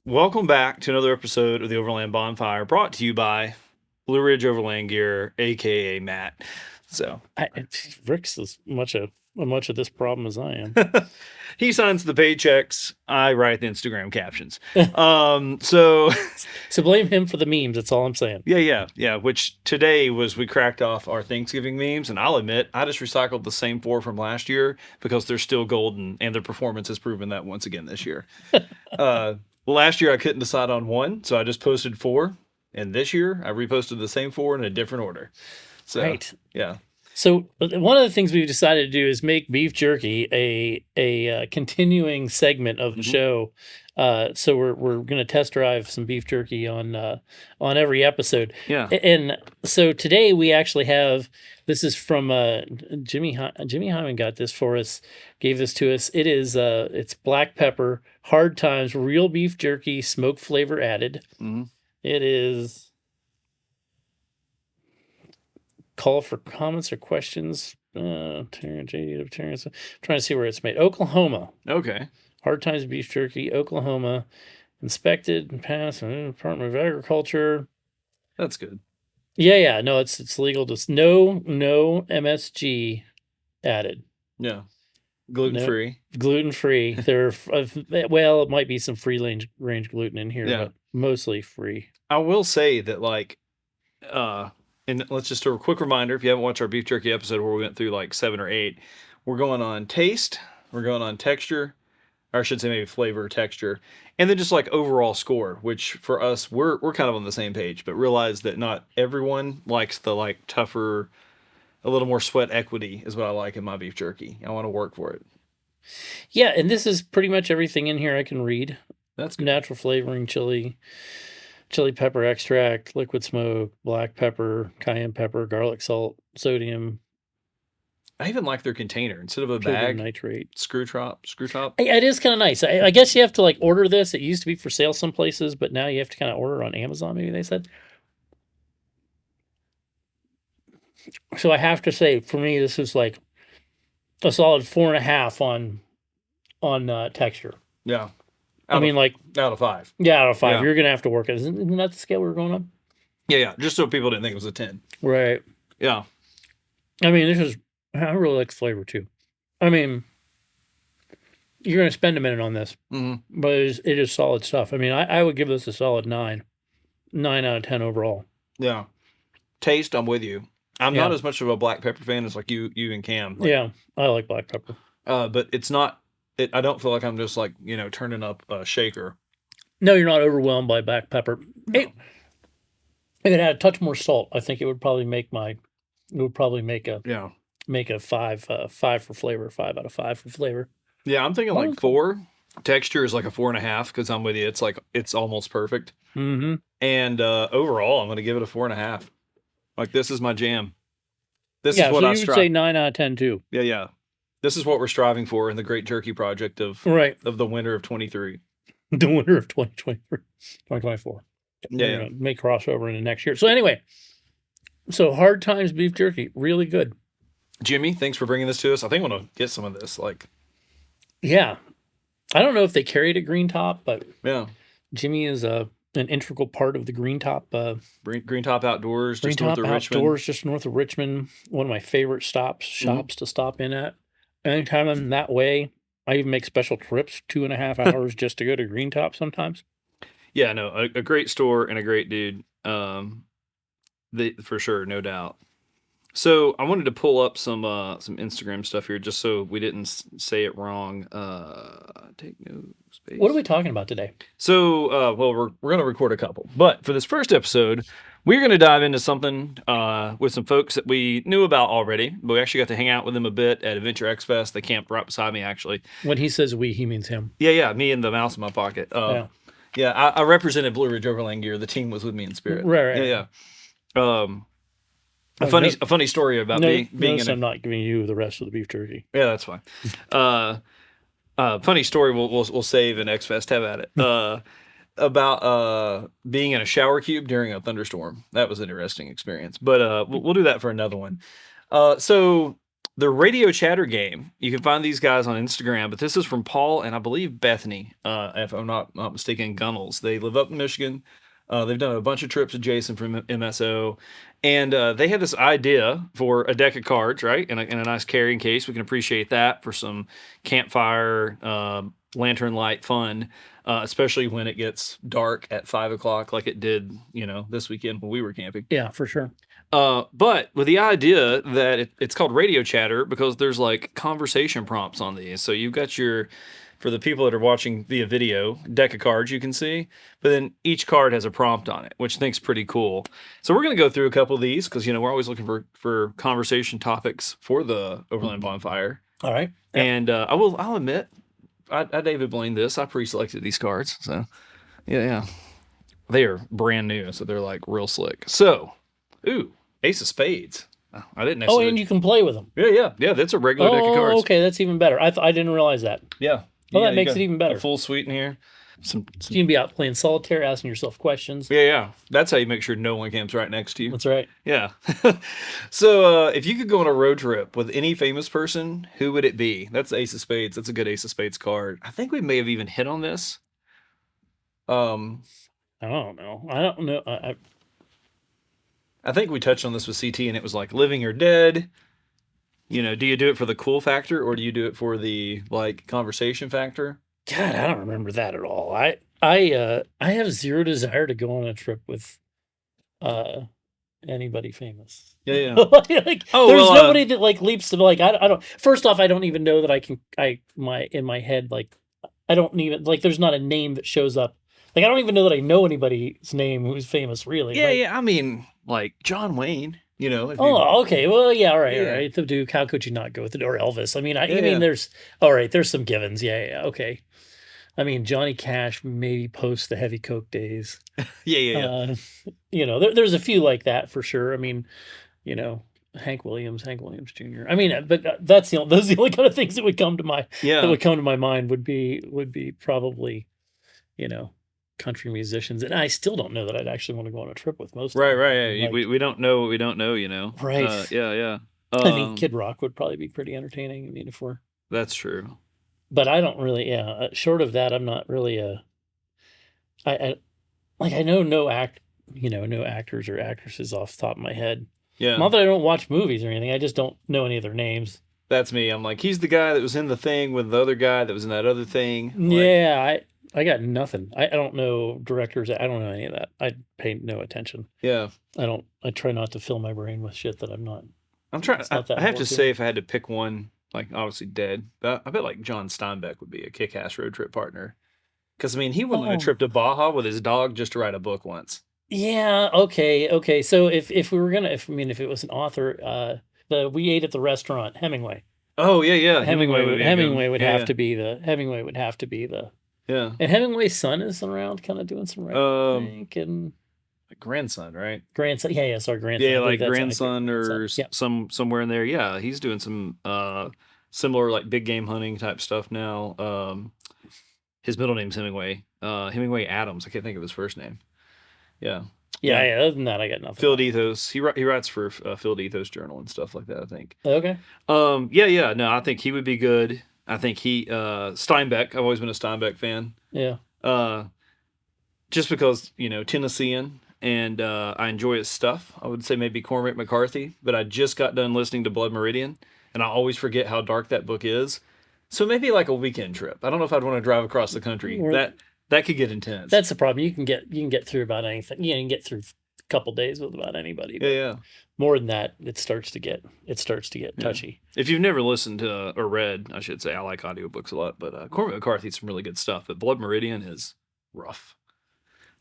Welcome back to another episode of the Overland Bonfire, brought to you by Blue Ridge Overland Gear, aka Matt. So Rick's as much of this problem as I am. he signs the paychecks. I write the Instagram captions. So So blame him for the memes. That's all I'm saying. yeah. Which today we cracked off our Thanksgiving memes, and I'll admit I just recycled the same 4 from last year because they're still golden, and their performance has proven that once again this year. Last year I couldn't decide on one, so I just posted 4. And this year I reposted the same 4 in a different order. So, Right. yeah. So one of the things we've decided to do is make beef jerky a continuing segment of the show. So we're going to test drive some beef jerky on every episode. Yeah. And so today we actually have, this is from Jimmy Hyman got this for us, gave this to us. It is it's black pepper, hard times, real beef jerky, smoke flavor added. Mm-hmm. It is. Call for comments or questions. Terrence, I'm trying to see where it's made. Oklahoma. Okay. Hard Times Beef Jerky, Oklahoma. Inspected and passed Department of Agriculture. That's good. Yeah. No, it's legal. Just no MSG added. Yeah. Gluten free. Gluten free. There, well, it might be some free range gluten in here, but mostly free. I will say that, like, and let's just do a quick reminder, if you haven't watched our beef jerky episode where we went through like 7 or 8, we're going on taste, we're going on texture, or I should say maybe flavor, texture, and then just like overall score, which for us, we're kind of on the same page, but realize that not everyone likes the like tougher, a little more sweat equity is what I like in my beef jerky. I want to work for it. Yeah, and this is pretty much everything in here I can read. That's good. Natural flavoring, chili pepper extract, liquid smoke, black pepper, cayenne pepper, garlic salt, sodium. I even like their container instead of a bag. Nitrate. Screw top. It is kind of nice. I guess you have to like order this. It used to be for sale some places, but now you have to kind of order on Amazon. Maybe they said. So I have to say, for me, this is like a solid 4.5 on texture. Yeah. Out of 5. Yeah, out of 5. Yeah. You're gonna have to work it. Isn't that the scale we were going on? Yeah. Just so people didn't think it was a 10. Right. Yeah. I mean, I really like the flavor too. I mean, you're gonna spend a minute on this, but it is solid stuff. I mean, I would give this a solid 9 out of 10 overall. Yeah. Taste, I'm with you. I'm not as much of a black pepper fan as like you and Cam. Yeah, I like black pepper. But it's not. I don't feel like I'm just like turning up a shaker. No, you're not overwhelmed by black pepper. No. If it had a touch more salt, I think it would probably make a 5 for flavor, 5 out of 5 for flavor. Yeah, I'm thinking like 4. Texture is like a 4.5 because I'm with you. It's like it's almost perfect. Mm-hmm. And overall, I'm going to give it a 4.5. Like, this is my jam. This is what so I you would say 9 out of 10 too. Yeah. This is what we're striving for in the Great Jerky Project of the winter of 23. The winter of 2024. Yeah. May crossover into next year. So anyway, Hard Times Beef Jerky, really good. Jimmy, thanks for bringing this to us. I think I'm going to get some of this. Yeah. I don't know if they carried a green top, but yeah, Jimmy is an integral part of the Green Top. Green Top Outdoors, just north of Richmond. One of my favorite shops to stop in at. Anytime I'm that way, I even make special trips, 2.5 hours just to go to Green Top sometimes. Yeah, no, a great store and a great dude. For sure, no doubt. So I wanted to pull up some Instagram stuff here just so we didn't say it wrong. Take no space. What are we talking about today? So, we're going to record a couple. But for this first episode, we're going to dive into something with some folks that we knew about already. But we actually got to hang out with them a bit at Adventure X Fest. They camped right beside me, actually. When he says we, he means him. Yeah, me and the mouse in my pocket. Yeah, I represented Blue Ridge Overland Gear. The team was with me in spirit. Right. Yeah. A funny story about being in I'm not giving you the rest of the beef jerky. Yeah, that's fine. Funny story. We'll save an X Fest. Have at it. About being in a shower cube during a thunderstorm. That was an interesting experience. But we'll do that for another one. So the Radio Chatter game. You can find these guys on Instagram, but this is from Paul and I believe Bethany, if I'm not mistaken, Gunnels. They live up in Michigan. They've done a bunch of trips with Jason from MSO, and they had this idea for a deck of cards, right, and a nice carrying case. We can appreciate that for some campfire, lantern light fun, especially when it gets dark at 5 o'clock, like it did, this weekend when we were camping. Yeah, for sure. But with the idea that it's called Radio Chatter because there's like conversation prompts on these. So you've got for the people that are watching via video, deck of cards you can see, but then each card has a prompt on it, which I think's pretty cool. So we're going to go through a couple of these because, we're always looking for conversation topics for the Overland Bonfire. All right. Yep. And I'll admit, I David Blaine this. I pre-selected these cards. So, yeah. They are brand new, so they're like real slick. So, Ace of Spades. I didn't necessarily... and you can play with them. Yeah. That's a regular deck of cards. Okay, that's even better. I didn't realize that. Yeah. Well, that makes it even better. A full suite in here. You can be out playing solitaire, asking yourself questions. Yeah. That's how you make sure no one camps right next to you. That's right. Yeah. So, if you could go on a road trip with any famous person, who would it be? That's Ace of Spades. That's a good Ace of Spades card. I think we may have even hit on this. I don't know. I don't know. I think we touched on this with CT, and it was like living or dead. Do you do it for the cool factor, or do you do it for the conversation factor? God, I don't remember that at all. I have zero desire to go on a trip with anybody famous. Yeah. There's nobody that leaps to I don't. First off, I don't even know that I can. In my head, I don't even there's not a name that shows up. I don't even know that I know anybody's name who's famous, really. Yeah. I mean, John Wayne. Okay. Well, yeah. All right. Yeah. All right. The dude. How could you not go with it? Or Elvis? I mean, there's all right. There's some givens. Yeah. Okay. I mean, Johnny Cash maybe post the Heavy Coke days. Yeah. There's a few like that for sure. I mean, Hank Williams Jr. I mean, but those are the only kind of things that would come to my mind would be probably, country musicians, and I still don't know that I'd actually want to go on a trip with most. Right. We don't know what we don't know. Right. Yeah. I think Kid Rock would probably be pretty entertaining. I mean, if we're. That's true. But I don't really. Yeah. Short of that, I'm not really I know no actors or actresses off the top of my head. Yeah. Not that I don't watch movies or anything. I just don't know any of their names. That's me. I'm like, he's the guy that was in the thing with the other guy that was in that other thing. Yeah. I got nothing. I don't know directors. I don't know any of that. I pay no attention. Yeah. I try not to fill my brain with shit that I'm not. I'm trying. I have to say, if I had to pick one, obviously dead, but I bet John Steinbeck would be a kick-ass road trip partner. Because I mean, he went on a trip to Baja with his dog just to write a book once. Yeah. Okay. So if we were gonna, if it was an author, we ate at the restaurant, Hemingway. Oh yeah. Hemingway would have to be the. Yeah. And Hemingway's son is around, kind of doing some writing, I think, and grandson, right? Grandson, yeah, sorry, grandson. Yeah, grandson or somewhere in there. Yeah, he's doing some similar big game hunting type stuff now. His middle name's Hemingway. Hemingway Adams. I can't think of his first name. Yeah. Yeah. Other than that, I got nothing. Field Ethos. He writes for Field Ethos Journal and stuff like that, I think. Okay. Yeah. No, I think he would be good. I think Steinbeck. I've always been a Steinbeck fan. Yeah. Just because, Tennessean, and I enjoy his stuff. I would say maybe Cormac McCarthy, but I just got done listening to Blood Meridian, and I always forget how dark that book is. So maybe a weekend trip. I don't know if I'd want to drive across the country. That could get intense. That's the problem. You can get through about anything. You can get through a couple days with about anybody. Yeah. More than that, it starts to get touchy. If you've never listened to or read, I should say, I like audiobooks a lot, but Cormac McCarthy's some really good stuff. But Blood Meridian is rough.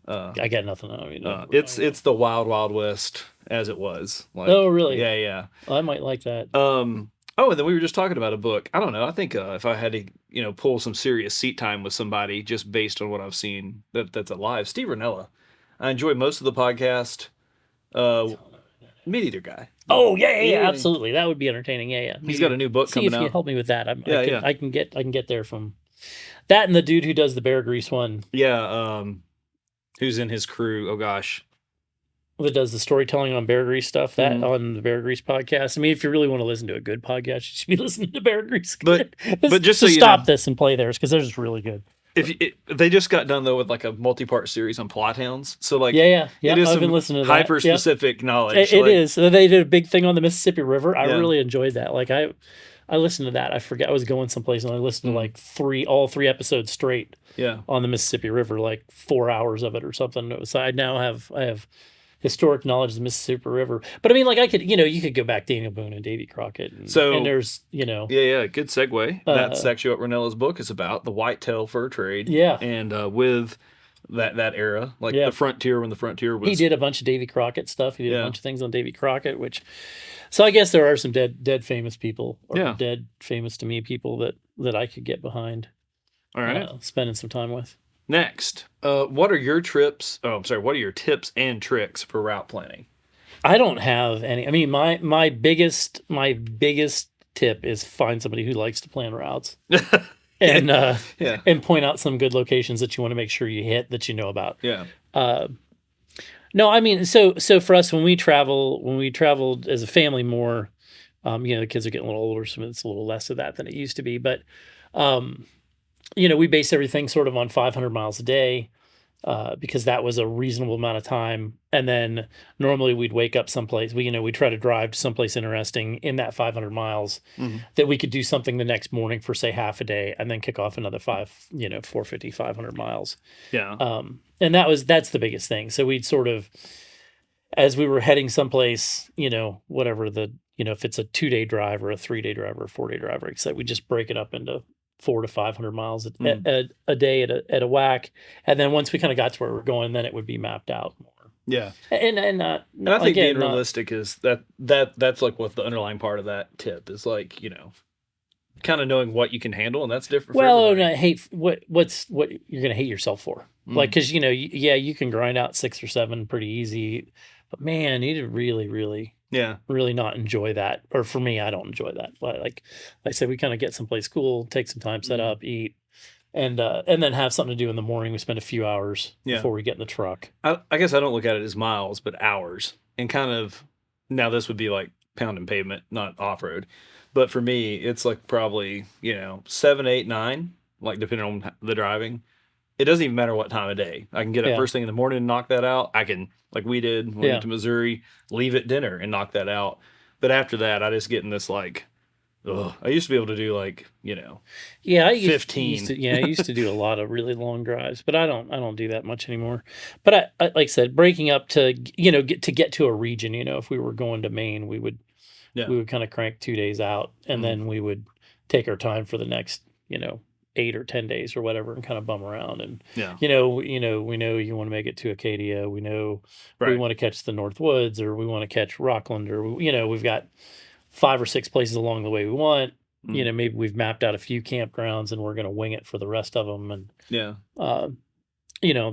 I got nothing on it. It's the wild, wild west as it was. Oh, really? Yeah. I might like that. And then we were just talking about a book. I don't know. I think if I had to, pull some serious seat time with somebody just based on what I've seen that's alive, Steve Ranella. I enjoy most of the podcast. Meat Eater guy. Oh yeah, absolutely. That would be entertaining. Yeah. He's got a new book coming out. See if you help me with that. I can get there from that and the dude who does the Bear Grease one. Yeah. Who's in his crew? Oh gosh. that does the storytelling on Bear Grease stuff, that Mhm. on the Bear Grease podcast. I mean, if you really want to listen to a good podcast, you should be listening to Bear Grease. But just so you stop know, this and play theirs because theirs is really good. they just got done though with like a multi-part series on plot hounds, so like Yeah. it is I've been some listening to that. hyper Yep. specific knowledge. It like, is. They did a big thing on the Mississippi River. I Yeah. really enjoyed that. Like I listened to that. I forget I was going someplace and I listened to like all three episodes straight Yeah. on the Mississippi River, like 4 hours of it or something. It was, I have historic knowledge of the Mississippi River. But I mean, like I could, you could go back Daniel Boone and Davy Crockett. And, So- and there's, Yeah, good segue. That's Uh, actually what Renella's book is about, the whitetail fur trade. Yeah. And with that era, like Yeah. the frontier, when the frontier was... he did a bunch of Davy Crockett stuff. He did Yeah. a bunch of things on Davy Crockett, so I guess there are some dead famous people, or Yeah. dead famous to me people that I could get behind. All right. Spending some time with. Next, what are your trips? Oh, I'm sorry. What are your tips and tricks for route planning? I don't have any. I mean, my biggest tip is find somebody who likes to plan routes and Yeah. and point out some good locations that you want to make sure you hit that you know about. Yeah. No, I mean, so for us when we traveled as a family more, the kids are getting a little older, so it's a little less of that than it used to be. But we based everything sort of on 500 miles a day. Because that was a reasonable amount of time. And then normally we'd wake up someplace. We try to drive to someplace interesting in that 500 miles that we could do something the next morning for say half a day and then kick off another 450, 500 miles. Yeah. And that's the biggest thing. So we'd sort of, as we were heading someplace, whatever if it's a 2-day drive or a 3-day drive or a 4-day drive, like I said, we just break it up into 400 to 500 miles a day at a whack, and then once we kind of got to where we're going, then it would be mapped out more. Yeah. And I think being realistic is that's like what the underlying part of that tip is, like, kind of knowing what you can handle, and that's different. Well, for and everybody. I hate what you're gonna hate yourself for, like, because you can grind out 6 or 7 pretty easy, but man, you need to really Yeah. really not enjoy that. Or for me, I don't enjoy that. But like I said, we kind of get someplace cool, take some time, set up, eat, and then have something to do in the morning. We spend a few hours before we get in the truck. I guess I don't look at it as miles, but hours. And kind of, now this would be like pounding pavement, not off road. But for me, it's like probably, 7, 8, 9, like depending on the driving. It doesn't even matter what time of day. I can get up first thing in the morning and knock that out. I can, like we did when we went to Missouri, leave at dinner and knock that out. But after that, I just get in this like, I used to be able to do like, Yeah, I 15. I used to do a lot of really long drives, but I don't do that much anymore. But I like I said, breaking up to get to a region. If we were going to Maine, we would kind of crank 2 days out, and then we would take our time for the next 8 or 10 days or whatever, and kind of bum around. And we know you want to make it to Acadia. We know we want to catch the North Woods, or we want to catch Rockland, or we've got 5 or 6 places along the way we want. Maybe we've mapped out a few campgrounds and we're going to wing it for the rest of them. And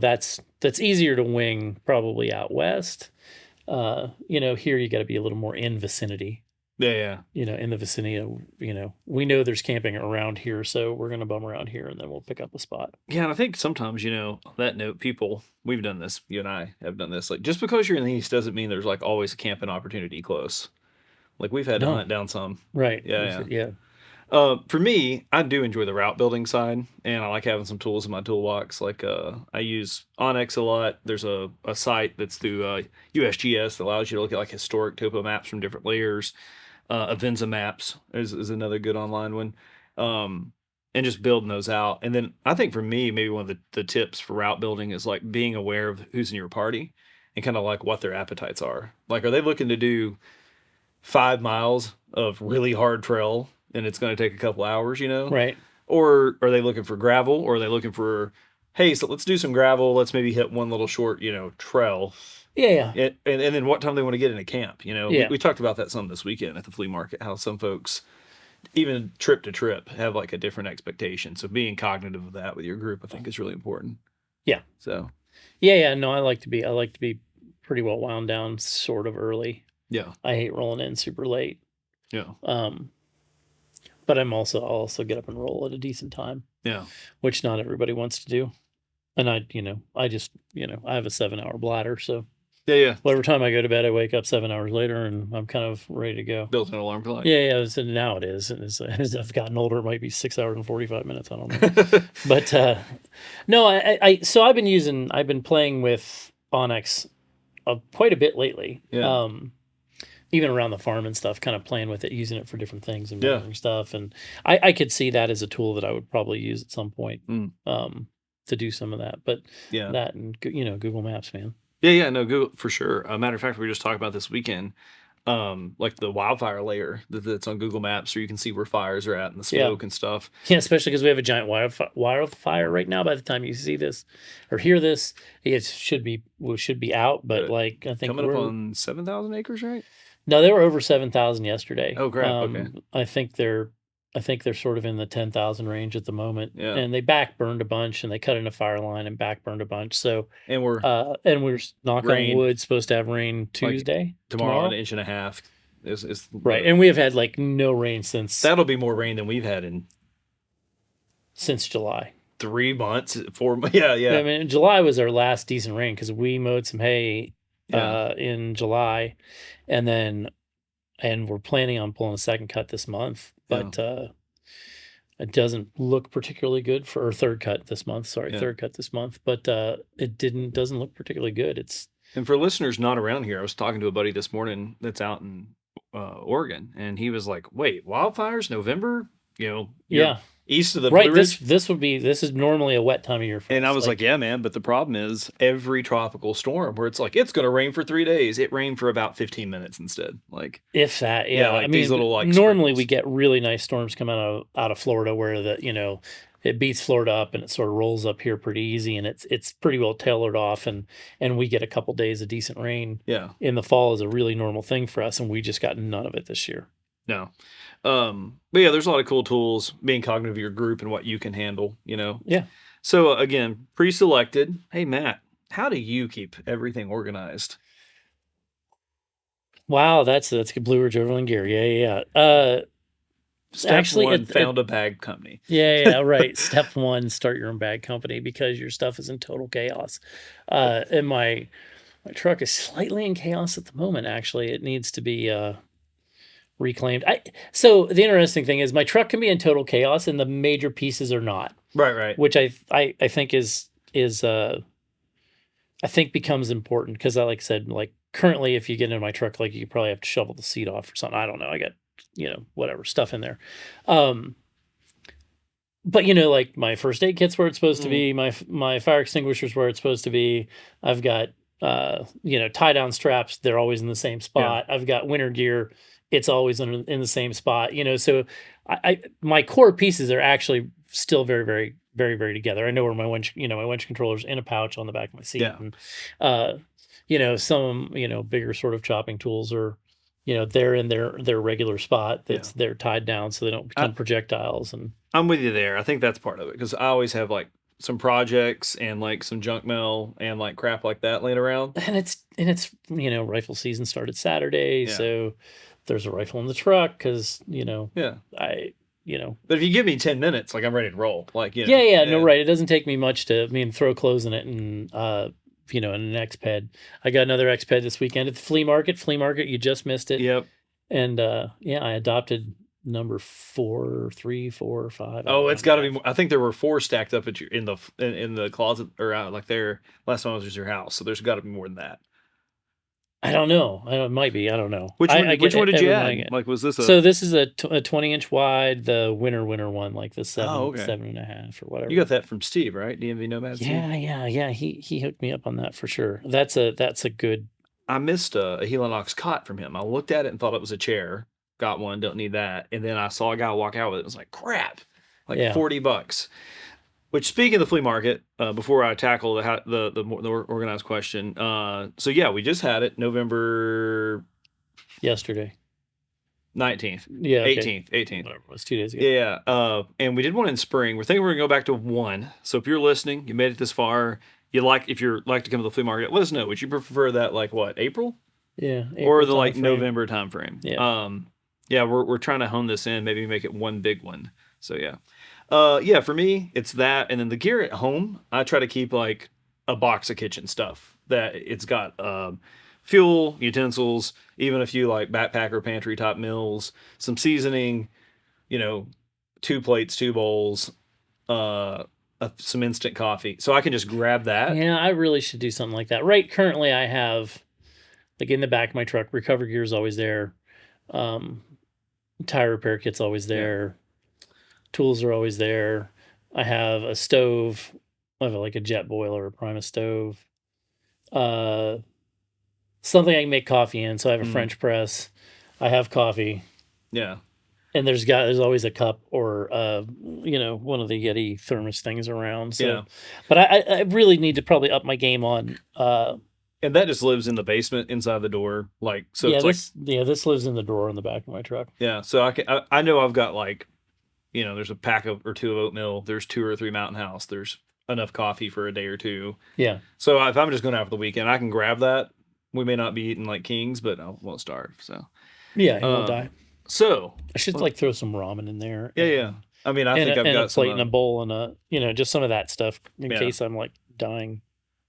that's easier to wing probably out west. Here you got to be a little more in vicinity. Yeah. In the vicinity of, we know there's camping around here, so we're going to bum around here and then we'll pick up a spot. Yeah, and I think sometimes, on that note, we've done this, you and I have done this. Like, just because you're in the East doesn't mean there's like always a camping opportunity close. Like, we've had to hunt down some. Right. Yeah. For me, I do enjoy the route building side, and I like having some tools in my toolbox. Like, I use Onyx a lot. There's a site that's through USGS that allows you to look at like historic topo maps from different layers. Avenza Maps is another good online one. And just building those out. And then I think for me, maybe one of the tips for route building is like being aware of who's in your party and kind of like what their appetites are. Like, are they looking to do 5 miles of really hard trail and it's going to take a couple hours, Right. Or are they looking for gravel, or are they looking for, hey, so let's do some gravel. Let's maybe hit one little short, trail. Yeah. And then what time they want to get into camp, Yeah. We talked about that some this weekend at the flea market, how some folks, even trip to trip, have like a different expectation. So being cognitive of that with your group, I think, is really important. Yeah. So. Yeah. No, I like to be pretty well wound down sort of early. Yeah. I hate rolling in super late. Yeah. But I'll also get up and roll at a decent time. Yeah. Which not everybody wants to do. And I just, I have a 7-hour bladder, so Yeah. Well, every time I go to bed, I wake up 7 hours later, and I'm kind of ready to go. Built an alarm clock. Yeah. So now it is, and as I've gotten older, it might be 6 hours and 45 minutes. I don't know, but no, so I've been playing with Onyx quite a bit lately. Yeah. Even around the farm and stuff, kind of playing with it, using it for different things and Yeah. measuring stuff. And I could see that as a tool that I would probably use at some point Mm. to do some of that. But Yeah. that and Google Maps, man. Yeah. No, Google for sure. A matter of fact, we were just talking about this weekend. Like the wildfire layer that's on Google Maps, so you can see where fires are at and the smoke and stuff. Yeah, especially because we have a giant wildfire right now. By the time you see this or hear this, it should be out. But like I think coming up on 7,000 acres, right? No, they were over 7,000 yesterday. Oh, crap. Okay. I think they're sort of in the 10,000 range at the moment. Yeah. And they backburned a bunch, and they cut in a fire line and backburned a bunch. So and we're knock on wood, supposed to have rain Tuesday. Like tomorrow, 1.5 inches is right. And we have had like no rain since that'll be more rain than we've had since July. 3 months, 4 months. Yeah. I mean, July was our last decent rain because we mowed some hay in July, and we're planning on pulling a second cut this month, but it doesn't look particularly good for third cut this month. Third cut this month, but it doesn't look particularly good. And for listeners not around here, I was talking to a buddy this morning that's out in Oregon, and he was like, "Wait, wildfires November? East of the right. Blue Ridge?" This is normally a wet time of year for us. And I was like, yeah, man, but the problem is every tropical storm where it's like it's going to rain for 3 days, it rained for about 15 minutes instead. Like if that, yeah. Like these little like normally sprinkles. we get really nice storms come out of Florida where it beats Florida up and it sort of rolls up here pretty easy, and it's pretty well tailored off, and we get a couple days of decent rain. Yeah. In the fall is a really normal thing for us, and we just got none of it this year. No. But yeah, there's a lot of cool tools, being cognizant of your group and what you can handle, Yeah. So again, pre-selected. Hey, Matt, how do you keep everything organized? Wow, that's a Blue Ridge Overland gear. Yeah. Step one, found a bag company. Yeah, right. Step one, start your own bag company because your stuff is in total chaos. And my truck is slightly in chaos at the moment. Actually, it needs to be reclaimed. So the interesting thing is my truck can be in total chaos and the major pieces are not. Right. Which I think is I think becomes important because like I said, like currently if you get into my truck, like you probably have to shovel the seat off or something. I don't know. I got whatever stuff in there. But like my first aid kit's where it's supposed to be, my fire extinguisher's where it's supposed to be. I've got tie down straps, they're always in the same spot. I've got winter gear, it's always in the same spot. So my core pieces are actually still very, very, very, very together. I know where my winch controller's in a pouch on the back of my seat. Yeah. And some bigger sort of chopping tools are they're in their regular spot they're tied down so they don't become projectiles. And I'm with you there. I think that's part of it because I always have like some projects and like some junk mail and like crap like that laying around. And it's rifle season started Saturday, so there's a rifle in the truck because But if you give me 10 minutes, like I'm ready to roll. Like no, right. It doesn't take me much to throw clothes in it and in an X-Ped. I got another X-Ped this weekend at the flea market. You just missed it. Yep. And I adopted number 4, 3, 4, 5. Oh, it's got to be more. I think there were 4 stacked up in the closet or out like there last time I was at your house. So there's got to be more than that. I don't know. It might be. I don't know. Which one did you add? Like, was this So this is a 20-inch wide, the winter one, like the 7.5 or whatever. You got that from Steve, right? DMV Nomad Steve? Yeah. He hooked me up on that for sure. That's a good. I missed a Helinox cot from him. I looked at it and thought it was a chair. Got one, don't need that. And then I saw a guy walk out with it. It was like, crap, like $40. Which, speaking of the flea market, before I tackle the more organized question, so yeah, we just had it November yesterday, 19th, 18th, whatever it was, 2 days ago. Yeah, and we did one in spring. We're thinking we're gonna go back to one. So if you're listening, you made it this far, if you're like to come to the flea market, let us know. Would you prefer that like what, April? Yeah, April or the like November time frame? Yeah, we're trying to hone this in, maybe make it one big one. So yeah. For me, it's that, and then the gear at home, I try to keep like a box of kitchen stuff that it's got fuel, utensils, even a few like backpacker pantry top meals, some seasoning, you know, 2 plates, 2 bowls, uh, some instant coffee. So I can just grab that. Yeah, I really should do something like that. Right, currently I have like in the back of my truck, recovery gear is always there. Um, tire repair kit's always Yeah. there. Tools are always there. I have a stove. I have like a jet boiler, a Primus stove. Uh, something I can make coffee in. So I have a French press. I have coffee, Yeah. and there's always a cup or one of the Yeti thermos things around. So, Yeah. but I really need to probably up my game on. And that just lives in the basement inside the door. Like, so Yeah, it's like, this lives in the drawer in the back of my truck. yeah. So I know I've got like, there's a pack of or two of oatmeal. There's 2 or 3 Mountain House. There's enough coffee for a day or two. Yeah, So if I'm just going out for the weekend, I can grab that. We may not be eating like kings, but I won't starve. So, yeah, he won't die. So I should like throw some ramen in there. yeah, yeah. I mean, I think I've and got a plate some. and a bowl and just some of that stuff in Yeah. case I'm like dying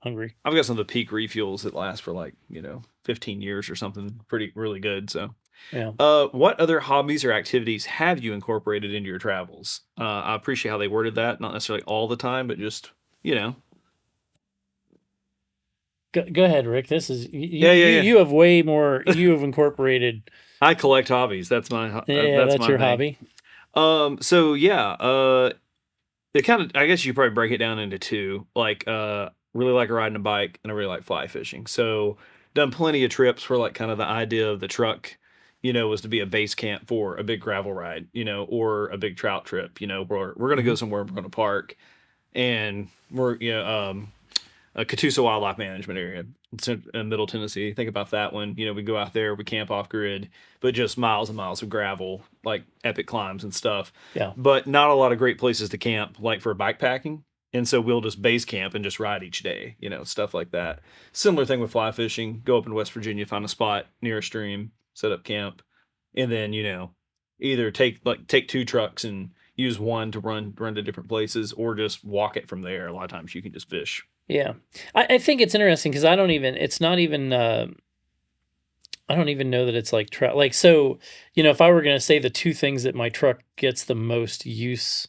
hungry. I've got some of the peak refuels that last for like 15 years or something. Pretty really good. So, Yeah. what other hobbies or activities have you incorporated into your travels? I appreciate how they worded that. Not necessarily all the time, but just Go ahead, Rick. This is Yeah. you have way more. You have incorporated. I collect hobbies. That's my That's my your thing. hobby. So yeah. It kind of, I guess you probably break it down into two. Like, really like riding a bike, and I really like fly fishing. So done plenty of trips where like kind of the idea of the truck, was to be a base camp for a big gravel ride, or a big trout trip, where we're gonna go somewhere, we're gonna park, and we're Catoosa Wildlife Management Area. It's in Middle Tennessee. Think about that one. We go out there, we camp off grid, but just miles and miles of gravel, like epic climbs and stuff. Yeah. But not a lot of great places to camp, like for bikepacking. And so we'll just base camp and just ride each day, stuff like that. Similar thing with fly fishing. Go up in West Virginia, find a spot near a stream, set up camp, and then either take 2 trucks and use one to run to different places, or just walk it from there. A lot of times you can just fish. Yeah, I think it's interesting because I don't even. It's not even. I don't even know that it's like like so. If I were going to say the two things that my truck gets the most use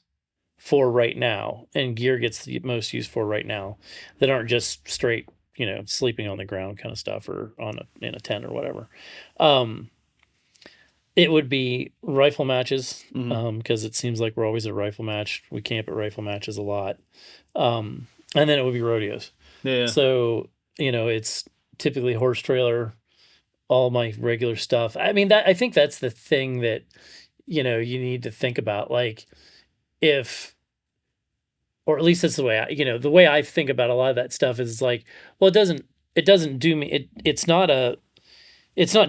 for right now, and gear gets the most use for right now, that aren't just straight, sleeping on the ground kind of stuff or in a tent or whatever. It would be rifle matches, because it seems like we're always at rifle match. We camp at rifle matches a lot. And then it would be rodeos. Yeah. So, it's typically horse trailer, all my regular stuff. I mean, I think that's the thing that, you need to think about. Like, or at least that's the way the way I think about a lot of that stuff is like, well, it doesn't do me. It's not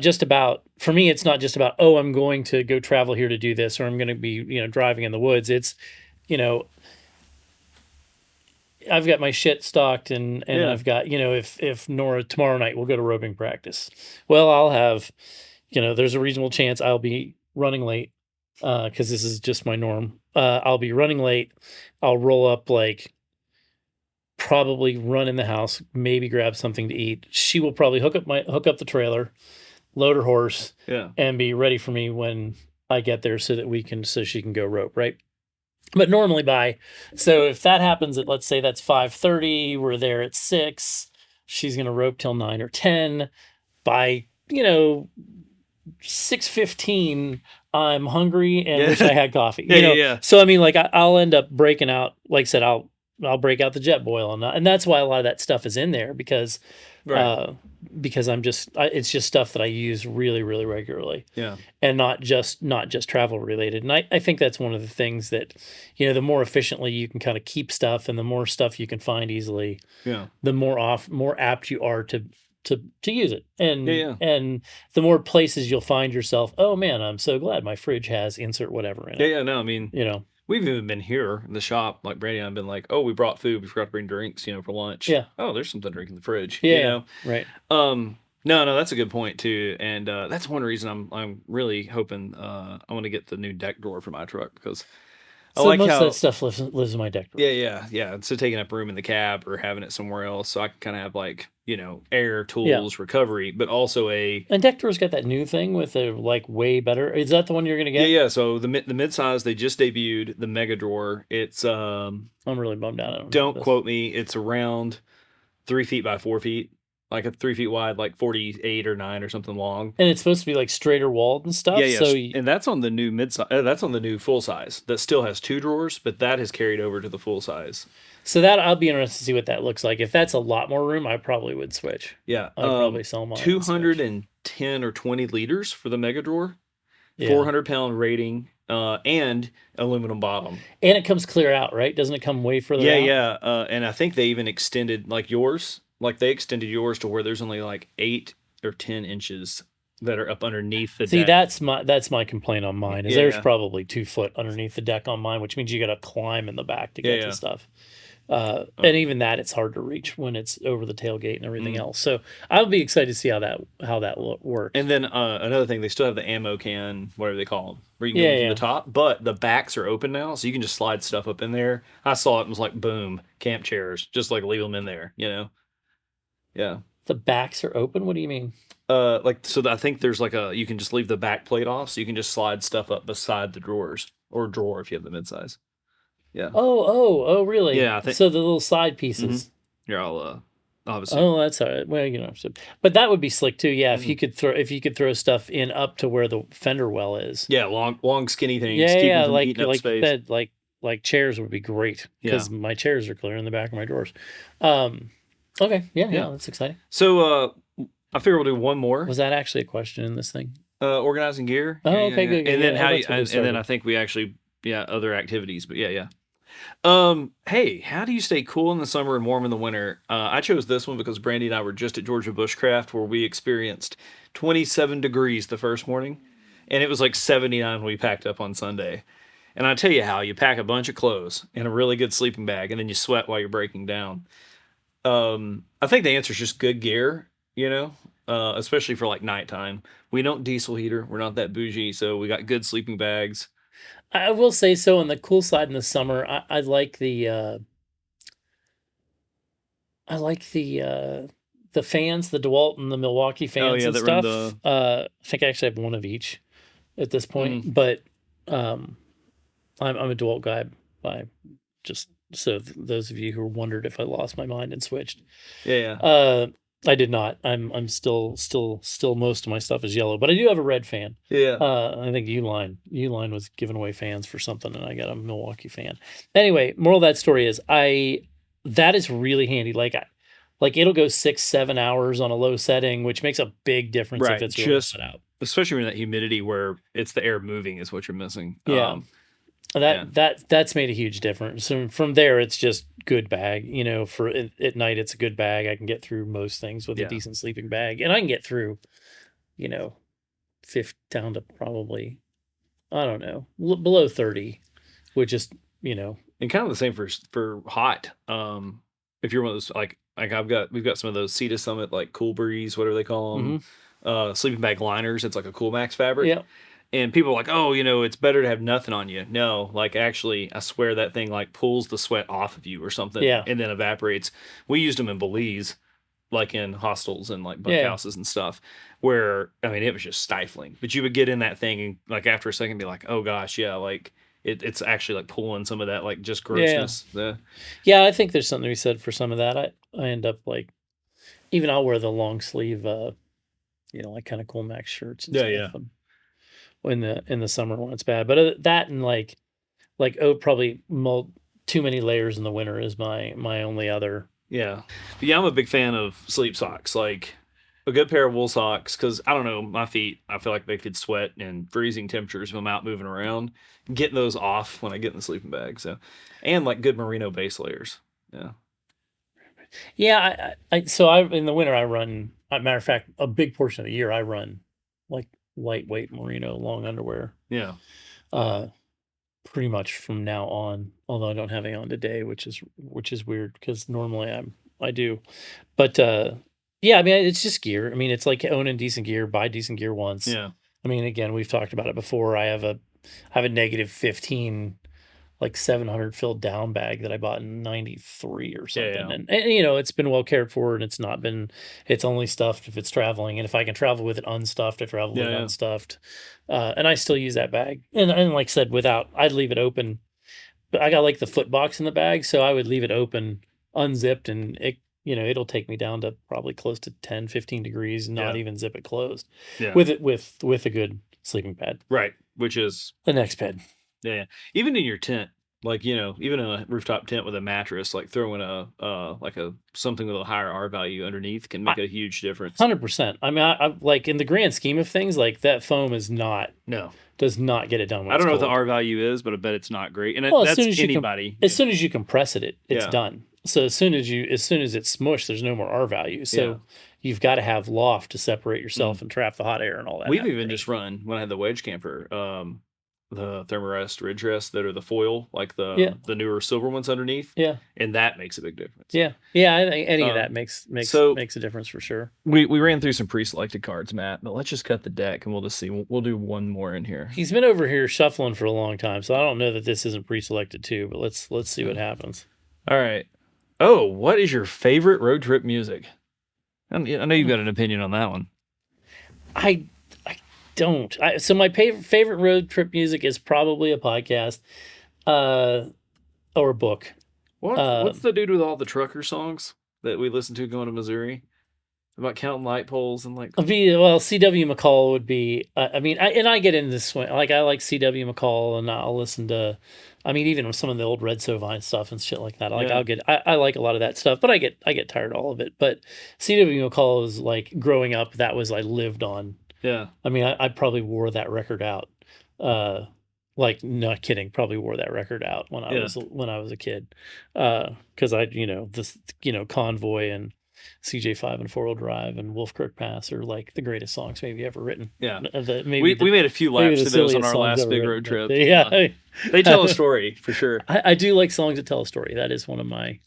just about, for me, it's not just about, oh, I'm going to go travel here to do this, or I'm going to be, driving in the woods. It's, I've got my shit stocked and Yeah. I've got, if Nora tomorrow night we'll go to roping practice. Well, I'll have, there's a reasonable chance I'll be running late, because this is just my norm. I'll be running late. I'll roll up, like, probably run in the house, maybe grab something to eat. She will probably hook up the trailer, load her horse, Yeah. and be ready for me when I get there so she can go rope, right? But normally so if that happens at, let's say that's 5:30, we're there at 6, she's going to rope till 9 or 10. By, 6:15, I'm hungry and wish I had coffee. Yeah. So I mean, like, I'll end up breaking out. Like I said, I'll break out the jet boil, and that's why a lot of that stuff is in there, because Right. Because it's just stuff that I use really, really regularly. Yeah. And not just travel related. And I think that's one of the things that, the more efficiently you can kind of keep stuff and the more stuff you can find easily, Yeah. the more apt you are to use it. And Yeah. and the more places you'll find yourself, oh man, I'm so glad my fridge has insert whatever in it. Yeah. No, I mean, we've even been here in the shop, like Brady and I've been like, oh, we brought food, we forgot to bring drinks, for lunch. Yeah. Oh, there's something to drink in the fridge. Yeah. Right. No, that's a good point too, and that's one reason I'm really hoping I want to get the new deck door for my truck, because I So like most of that how stuff lives in my deck yeah, drawers. yeah. So taking up room in the cab or having it somewhere else, so I can kind of have like air, Yeah. tools, recovery, but also a And deck drawers got that new thing with a like way better. Is that the one you're gonna yeah, get? yeah. So the mid size they just debuted the mega drawer. It's I'm really bummed out. I don't know don't this. quote me. It's around 3 feet by 4 feet, like a 3 feet wide, like 48 or 9 or something long. And it's supposed to be like straighter walled and Yeah, stuff. yes, So and that's on the new mid size. That's on the new full size. That still has 2 drawers, but that has carried over to the full size. that I'll be interested to see what that looks like. If that's a lot more room, I probably would switch. Yeah, I'd probably sell mine and switch. 210 or 20 liters for the mega drawer, Yeah. 400-pound rating, and aluminum bottom. And it comes clear out, right? Doesn't it come way further Yeah, out? yeah, and I think they even extended like yours. Like they extended yours to where there's only like 8 or 10 inches that are up underneath the See, deck. that's my complaint on mine. Is Yeah, there's yeah, probably 2 foot underneath the deck on mine, which means you got to climb in the back to yeah, get to yeah. stuff. Oh, And even that, it's hard to reach when it's over the tailgate and everything mm. else. So I'll be excited to see how that works. And then another thing, they still have the ammo can, whatever they call them, where you can Yeah, get one from yeah. the top, but the backs are open now, so you can just slide stuff up in there. I saw it and was like, boom, camp chairs, just like leave them in there, Yeah. The backs are open. What do you mean? Like so, I think there's like you can just leave the back plate off, so you can just slide stuff up beside the drawers or drawer if you have the midsize. Yeah. Oh, really? Yeah, I think. So the little side Hmm. pieces. Yeah, I'll obviously. Oh, that's all right. Well, so, but that would be slick too. Yeah, Mhm. if you could throw stuff in up to where the fender well is. Yeah, long, skinny things, Yeah, keep them yeah, from eating up like you space. said, like chairs would be great Yeah. because my chairs are clear in the back of my drawers. Okay, yeah, Yeah. that's exciting. So, I figure we'll do one more. Was that actually a question in this thing? Organizing gear. Oh, Yeah, okay, yeah. good. And then Yeah, how you, that's where we and then started. I think we actually other activities, but yeah. Hey, how do you stay cool in the summer and warm in the winter? I chose this one because Brandy and I were just at Georgia Bushcraft where we experienced 27 degrees the first morning, and it was like 79 when we packed up on Sunday. And I tell you how you pack a bunch of clothes and a really good sleeping bag, and then you sweat while you're breaking down. I think the answer is just good gear, especially for like nighttime. We don't diesel heater. We're not that bougie, so we got good sleeping bags. I will say so on the cool side in the summer. I like the fans, the DeWalt and the Milwaukee Oh fans yeah, and that run stuff. the. I think I actually have one of each at this point, Mm, but um, I'm a DeWalt guy by just so those of you who wondered if I lost my mind and switched. yeah, I did not. I'm still most of my stuff is yellow, but I do have a red fan. yeah. I think Uline was giving away fans for something, and I got a Milwaukee fan. Anyway, moral of that story is that is really handy. Like it'll go 6-7 hours on a low setting, which makes a big difference if Right. it's really Just hot out. especially when that humidity where it's the air moving is what you're missing. Yeah. Yeah. That's made a huge difference. So from there, it's just good bag. For at night, it's a good bag. I can get through most things with a Yeah. decent sleeping bag, and I can get through, 50 down to probably, I don't know, below 30, which is, And kind of the same for hot. If you're one of those like we've got some of those Cedar Summit like Cool Breeze, whatever they call them, sleeping bag liners. It's like a Cool Max fabric. yeah, And people are like, oh, it's better to have nothing on you. No, like actually, I swear that thing like pulls the sweat off of you or something, Yeah. and then evaporates. We used them in Belize, like in hostels and like bunkhouses and stuff, where I mean it was just stifling. But you would get in that thing and like after a second be like, oh gosh, yeah, like it's actually like pulling some of that like just grossness. Yeah, I think there's something to be said for some of that. I end up like, even I'll wear the long sleeve, like kind of Cool Max shirts and Yeah. stuff. In the summer when it's bad, but that and probably too many layers in the winter is my only other. Yeah. But yeah, I'm a big fan of sleep socks. Like a good pair of wool socks, because I don't know, my feet, I feel like they could sweat in freezing temperatures if I'm out moving around. Getting those off when I get in the sleeping bag. So, and like good merino base layers. Yeah. Yeah, I in the winter I run. Matter of fact, a big portion of the year I run like lightweight merino long underwear. Yeah. Pretty much from now on. Although I don't have any on today, which is weird because normally I do. But yeah, I mean it's just gear. I mean it's like owning decent gear, buy decent gear once. Yeah. I mean again we've talked about it before. I have a -15 like 700 filled down bag that I bought in 93 or something. Yeah. And it's been well cared for, and it's only stuffed if it's traveling. And if I can travel with it unstuffed, I travel with it Yeah. unstuffed. And I still use that bag. And like I said, I'd leave it open. But I got like the foot box in the bag, so I would leave it open, unzipped, and it'll take me down to probably close to 10, 15 degrees, not even zip it closed. Yeah. With a good sleeping pad. Right. Which is the next bed. Yeah. Even in your tent, like, even in a rooftop tent with a mattress, like throwing something with a higher R value underneath can make a huge difference. 100%. I mean, I like in the grand scheme of things, like that foam does not get it done. When I don't know cold. what the R value is, but I bet it's not great. And well, that's anybody. As soon as you compress it's done. So as soon as it's smushed, there's no more R value. So you've got to have loft to separate yourself and trap the hot air and all that. We've even just run when I had the wedge camper, the Thermarest ridge rests that are the foil, like the newer silver ones underneath. Yeah. And that makes a big difference. Yeah. Yeah. I think any of that makes a difference for sure. We ran through some pre-selected cards, Matt, but let's just cut the deck and we'll just see. We'll do one more in here. He's been over here shuffling for a long time, so I don't know that this isn't pre-selected too, but let's see what happens. All right. Oh, what is your favorite road trip music? I know you've got an opinion on that one. I don't. So my favorite road trip music is probably a podcast, or a book. What's the dude with all the trucker songs that we listen to going to Missouri? About counting light poles and like. C.W. McCall would be. I get into this one. Like I like C.W. McCall, and I'll listen to. Even with some of the old Red Sovine stuff and shit like that. I like a lot of that stuff, but I get tired of all of it. But C.W. McCall is like growing up. That was I lived on. Yeah. I probably wore that record out. Like not kidding, probably wore that record out when I was a kid. Because Convoy and CJ5 and 4-wheel drive and Wolf Creek Pass are like the greatest songs maybe ever written. Yeah. We made a few laps to those on our last big road trip. Yeah. They tell a story for sure. I do like songs that tell a story. That is one of my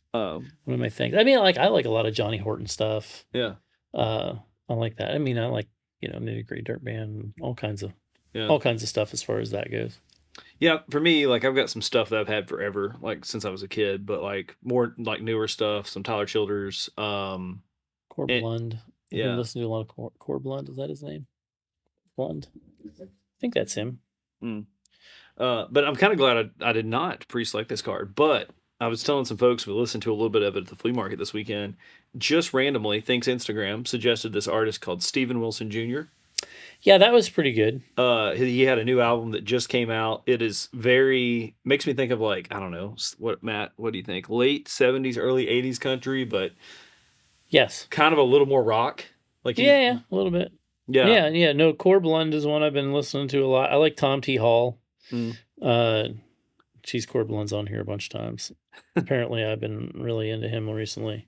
things. I like a lot of Johnny Horton stuff. Yeah. I like that. I like, Nitty Gritty Dirt Band, all kinds of stuff as far as that goes. Yeah, for me, like I've got some stuff that I've had forever, like since I was a kid, but like more like newer stuff, some Tyler Childers, Core Blund. Yeah. You listen to a lot of Core Blund, is that his name? Blund? I think that's him. But I'm kind of glad I did not pre-select this card, but I was telling some folks we listened to a little bit of it at the flea market this weekend. Just randomly, thanks Instagram, suggested this artist called Steven Wilson Jr. Yeah, that was pretty good. He had a new album that just came out. It is makes me think of like, I don't know, Matt, what do you think? Late 70s, early 80s country, but yes, kind of a little more rock. Like a little bit. Yeah. No, Core Blund is one I've been listening to a lot. I like Tom T. Hall. Cheese Core Blund's on here a bunch of times. Apparently, I've been really into him recently.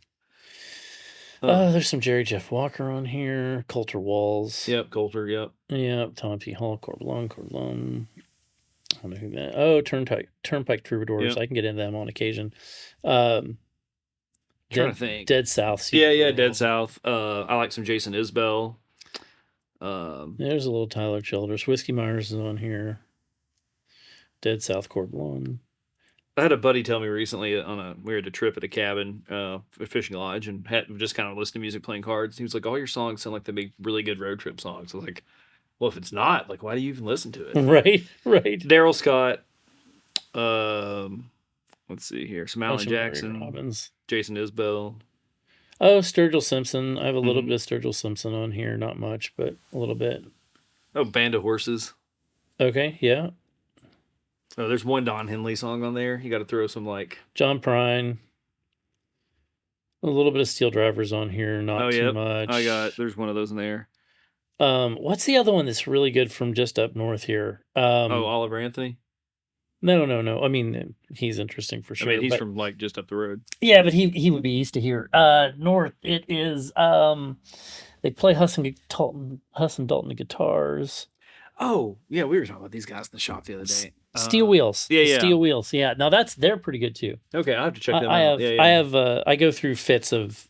There's some Jerry Jeff Walker on here. Coulter Walls. Yep, Coulter, yep. Yep, Tom T. Hall, Core Blund. I don't know who that. Oh, Turnpike Troubadours. Yep. I can get into them on occasion. Trying to think. Dead South. Yeah, Dead South. I like some Jason Isbell. There's a little Tyler Childers. Whiskey Myers is on here. Dead South, Core Blund. I had a buddy tell me recently we were at a trip at a cabin, a fishing lodge, and had just kind of listened to music, playing cards. He was like, all your songs sound like they make really good road trip songs. I was like, well, if it's not, like, why do you even listen to it? Right. Daryl Scott. Let's see here. Some Alan Jackson. Robbins. Jason Isbell. Oh, Sturgill Simpson. I have a little bit of Sturgill Simpson on here. Not much, but a little bit. Oh, Band of Horses. Okay, yeah. Oh, there's one Don Henley song on there. You got to throw some like John Prine. A little bit of Steel Drivers on here, not too much. There's one of those in there. What's the other one that's really good from just up north here? Oliver Anthony? No. I mean, he's interesting for sure. He's from like just up the road. Yeah, but he would be east of here. North, it is. They play Husson Dalton guitars. Oh, yeah, we were talking about these guys in the shop the other day. Steel Wheels. Yeah. Steel Wheels. Yeah. Now they're pretty good too. Okay, I have to check them out. I go through fits of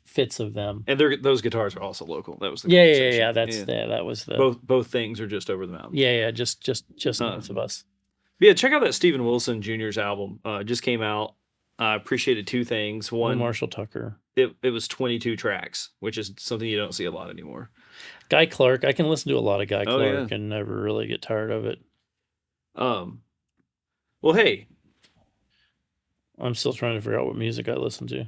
them. And those guitars are also local. That was the that was the both things are just over the mountain. Yeah, just north of us. Yeah, check out that Stephen Wilson Jr.'s album. It just came out. I appreciated two things. One, Marshall Tucker. It was 22 tracks, which is something you don't see a lot anymore. Guy Clark. I can listen to a lot of Guy Oh, Clark yeah. and never really get tired of it. Well, hey, I'm still trying to figure out what music I listen to.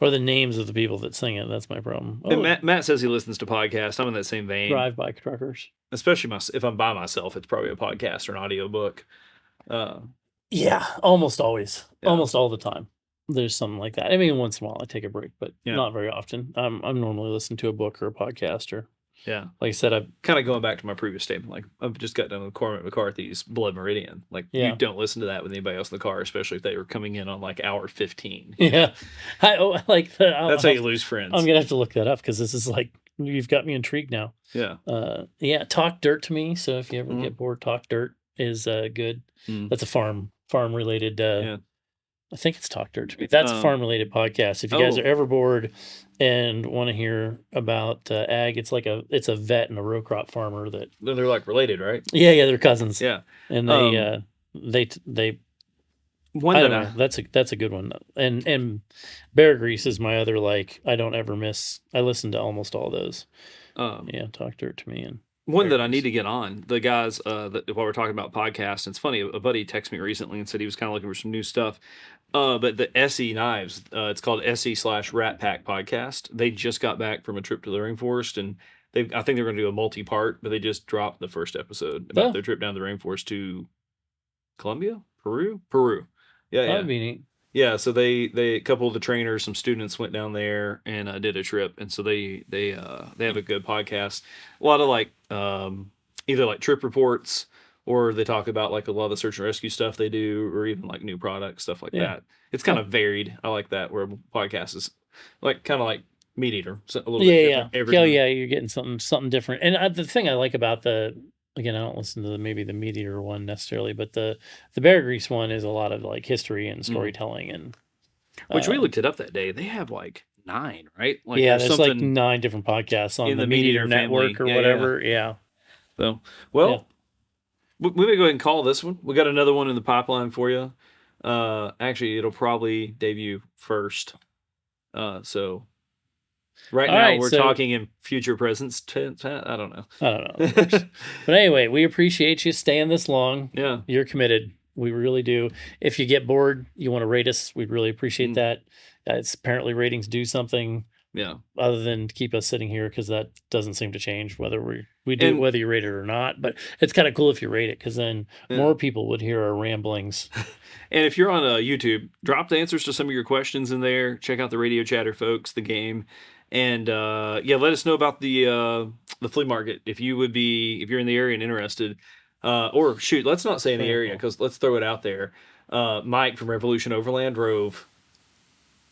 Or the names of the people that sing it. That's my problem. and Matt says he listens to podcasts. I'm in that same vein. Drive-by truckers. Especially if I'm by myself, it's probably a podcast or an audiobook. Yeah, almost always. Yeah. Almost all the time. There's something like that. I mean, once in a while I take a break, but Yeah. not very often. I'm normally listening to a book or a podcast or Yeah. like I said, I'm kind of going back to my previous statement. Like, I've just got done with Cormac McCarthy's Blood Meridian. Like, Yeah. you don't listen to that with anybody else in the car, especially if they were coming in on like hour 15. Yeah. I like That's how you lose friends. I'm gonna have to look that up because this is like you've got me intrigued now. Yeah. Yeah, Talk Dirt to me. So if you ever get bored, Talk Dirt is good. That's a farm related Yeah. I think it's Talk Dirt to me. That's a farm related podcast. If you guys are ever bored and want to hear about ag, it's a vet and a row crop farmer that They're like related, right? Yeah, they're cousins. Yeah. And they one I that don't know. That's a good one. And Bear Grease is my other like I don't ever miss. I listen to almost all those. Yeah, Talk Dirt to me and one that I need to get on. The guys that while we're talking about podcasts, it's funny. A buddy texted me recently and said he was kind of looking for some new stuff. But the SE Knives, it's called SE/Rat Pack Podcast. They just got back from a trip to the rainforest, and I think they're going to do a multi-part, but they just dropped the first episode about their trip down the rainforest to Colombia, Peru. Yeah, that'd be neat. Yeah, so they a couple of the trainers, some students went down there and did a trip, and so they have a good podcast. A lot of like either like trip reports, or they talk about like a lot of the search and rescue stuff they do, or even like new products, stuff like that. It's kind of varied. I like that, where a podcast is like kind of like Meat Eater, so a little bit different. Yeah, you're getting something different. And the thing I like about again, I don't listen to maybe the Meat Eater one necessarily, but the Bear Grease one is a lot of like history and storytelling and which we looked it up that day. They have like 9, right? Like there's like 9 different podcasts on the Meat Eater network or whatever. Yeah. So we may go ahead and call this one. We got another one in the pipeline for you. Actually, it'll probably debut first. So right now we're talking in future presence tense. I don't know. But anyway, we appreciate you staying this long. Yeah. You're committed. We really do. If you get bored, you want to rate us, we'd really appreciate that. It's apparently ratings do something. Yeah. Other than to keep us sitting here, because that doesn't seem to change whether we do whether you rate it or not. But it's kind of cool if you rate it, because then more people would hear our ramblings. And if you're on YouTube, drop the answers to some of your questions in there. Check out the Radio Chatter folks, the game, and let us know about the flea market if you're in the area and interested. Or shoot, let's not say in the area, because let's throw it out there. Mike from Revolution Overland drove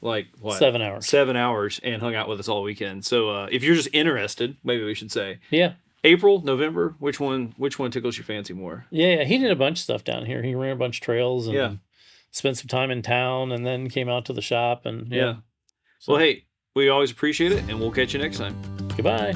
like what 7 hours 7 hours and hung out with us all weekend. So if you're just interested, maybe we should say April, November, which one tickles your fancy more? Yeah, he did a bunch of stuff down here. He ran a bunch of trails and spent some time in town, and then came out to the shop and So, well, hey, we always appreciate it, and we'll catch you next time. Goodbye.